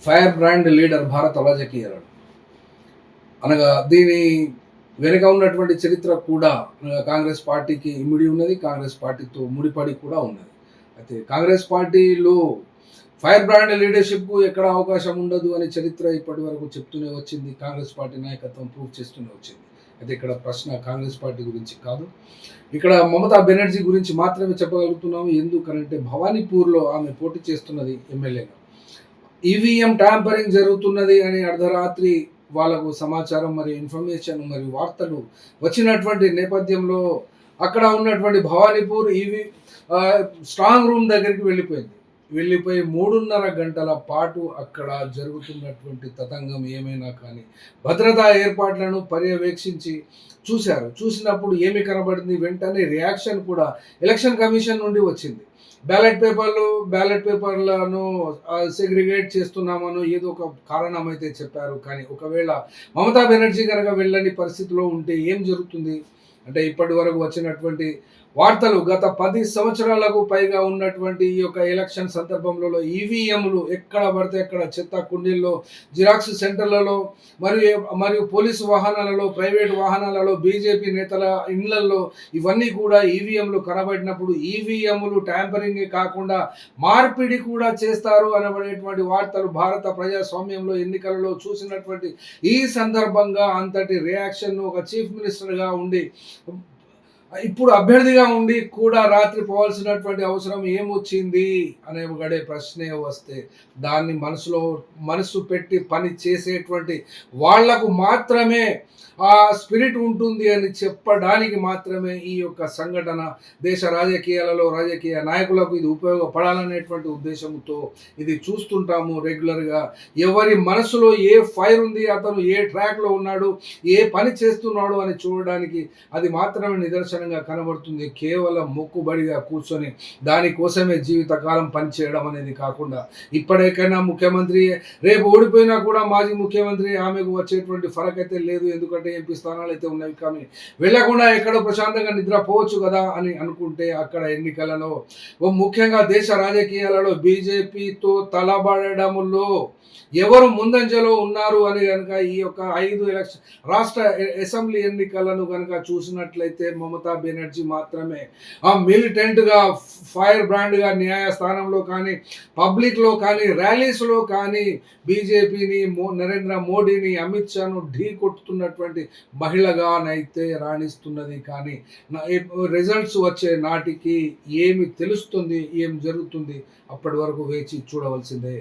Fire brand leader భారత రాజకీయాలలో అనగా దీని వెనుక ఉన్నటువంటి చరిత్ర కూడా కాంగ్రెస్ పార్టీకి ఇమిడి ఉన్నది. కాంగ్రెస్ పార్టీతో ముడిపడి కూడా ఉన్నది. అయితే కాంగ్రెస్ పార్టీలో ఫైర్ బ్రాండ్ లీడర్షిప్కు ఎక్కడ అవకాశం ఉండదు అనే చరిత్ర ఇప్పటి వరకు చెప్తూనే వచ్చింది. కాంగ్రెస్ పార్టీ నాయకత్వం ప్రూవ్ చేస్తూనే వచ్చింది. అయితే ఇక్కడ ప్రశ్న కాంగ్రెస్ పార్టీ గురించి కాదు, ఇక్కడ మమతా బెనర్జీ గురించి మాత్రమే చెప్పగలుగుతున్నాము. ఎందుకనంటే భవానీపూర్లో ఆమె పోటీ చేస్తున్నది ఎమ్మెల్యేగా. ఈవీఎం ట్యాంపరింగ్ జరుగుతున్నది అని అర్ధరాత్రి వాళ్ళకు సమాచారం మరి ఇన్ఫర్మేషన్ మరి వార్తలు వచ్చినటువంటి నేపథ్యంలో అక్కడ ఉన్నటువంటి భవానీపూర్ స్ట్రాంగ్ రూమ్ దగ్గరికి వెళ్ళిపోయి 3.5 గంటల పాటు అక్కడ జరుగుతున్నటువంటి తతంగం ఏమైనా కానీ భద్రతా ఏర్పాట్లను పర్యవేక్షించి చూసినప్పుడు ఏమి కనబడింది, వెంటనే రియాక్షన్ కూడా ఎలక్షన్ కమిషన్ నుండి వచ్చింది. బ్యాలెట్ పేపర్లను సెగ్రిగేట్ చేస్తున్నామను ఏదో ఒక కారణం అయితే చెప్పారు. కానీ ఒకవేళ మమతా బెనర్జీ కనుక వెళ్ళని పరిస్థితిలో ఉంటే ఏం జరుగుతుంది అంటే ఇప్పటి వరకు వచ్చినటువంటి వార్తలు గత 10 సంవత్సరాలకు పైగా ఉన్నటువంటి ఈ యొక్క ఎలక్షన్ సందర్భంలో ఈవీఎంలు ఎక్కడ పడితే అక్కడ చెత్త కుండీల్లో, జిరాక్స్ సెంటర్లలో మరియు పోలీసు వాహనాలలో, ప్రైవేట్ వాహనాలలో, బీజేపీ నేతల ఇళ్లలో ఇవన్నీ కూడా ఈవీఎంలు కనబడినప్పుడు ఈవీఎంలు ట్యాంపరింగే కాకుండా మార్పిడి కూడా చేస్తారు అనబడేటువంటి వార్తలు భారత ప్రజాస్వామ్యంలో ఎన్నికలలో చూసినటువంటి ఈ సందర్భంగా అంతటి రియాక్షన్ ఒక చీఫ్ మినిస్టర్గా ఉండి ఇప్పుడు అభ్యర్థిగా ఉండి కూడా రాత్రి పోవాల్సినటువంటి అవసరం ఏమొచ్చింది అనే గడే ప్రశ్నే వస్తే దాన్ని మనసు పెట్టి పని చేసేటువంటి వాళ్లకు మాత్రమే ఆ స్పిరిట్ ఉంటుంది అని చెప్పడానికి మాత్రమే ఈ యొక్క సంఘటన దేశ రాజకీయాలలో రాజకీయ నాయకులకు ఇది ఉపయోగపడాలనేటువంటి ఉద్దేశంతో ఇది చూస్తుంటాము రెగ్యులర్గా. ఎవరి మనసులో ఏ ఫైర్ ఉంది, అతను ఏ ట్రాక్లో ఉన్నాడు, ఏ పని చేస్తున్నాడు అని చూడడానికి అది మాత్రమే నిదర్శనంగా కనబడుతుంది. కేవలం మొక్కుబడిగా కూర్చొని దానికోసమే జీవితకాలం పనిచేయడం అనేది కాకుండా ఇప్పటికైనా ముఖ్యమంత్రి రేపు ఓడిపోయినా కూడా మాజీ ముఖ్యమంత్రి ఆమెకు వచ్చేటువంటి ఫరక్ అయితే లేదు. ఎందుకంటే ఎంపీ స్థానాలు అయితే ఉన్నవి. కానీ వెళ్లకుండా ఎక్కడో ప్రశాంతంగా నిద్రపోవచ్చు కదా అని అనుకుంటే అక్కడ ఎన్నికలలో ముఖ్యంగా దేశ రాజకీయాలలో బీజేపీతో తలబడడంలో ఎవరు ముందంజలో ఉన్నారు అని కనుక ఈ యొక్క 5 రాష్ట్ర అసెంబ్లీ ఎన్నికలను కనుక చూసినట్లయితే మమతా బెనర్జీ మాత్రమే ఆ మిలిటెంట్గా ఫైర్ బ్రాండ్గా న్యాయస్థానంలో కానీ పబ్లిక్లో కానీ ర్యాలీస్లో కానీ బీజేపీని నరేంద్ర మోడీని అమిత్ షాను ఢీ కొట్టుతున్నటువంటి మహిళగానైతే రాణిస్తున్నది. కానీ రిజల్ట్స్ వచ్చే నాటికి ఏమి తెలుస్తుంది, ఏం జరుగుతుంది అప్పటి వరకు వేచి చూడవలసిందే.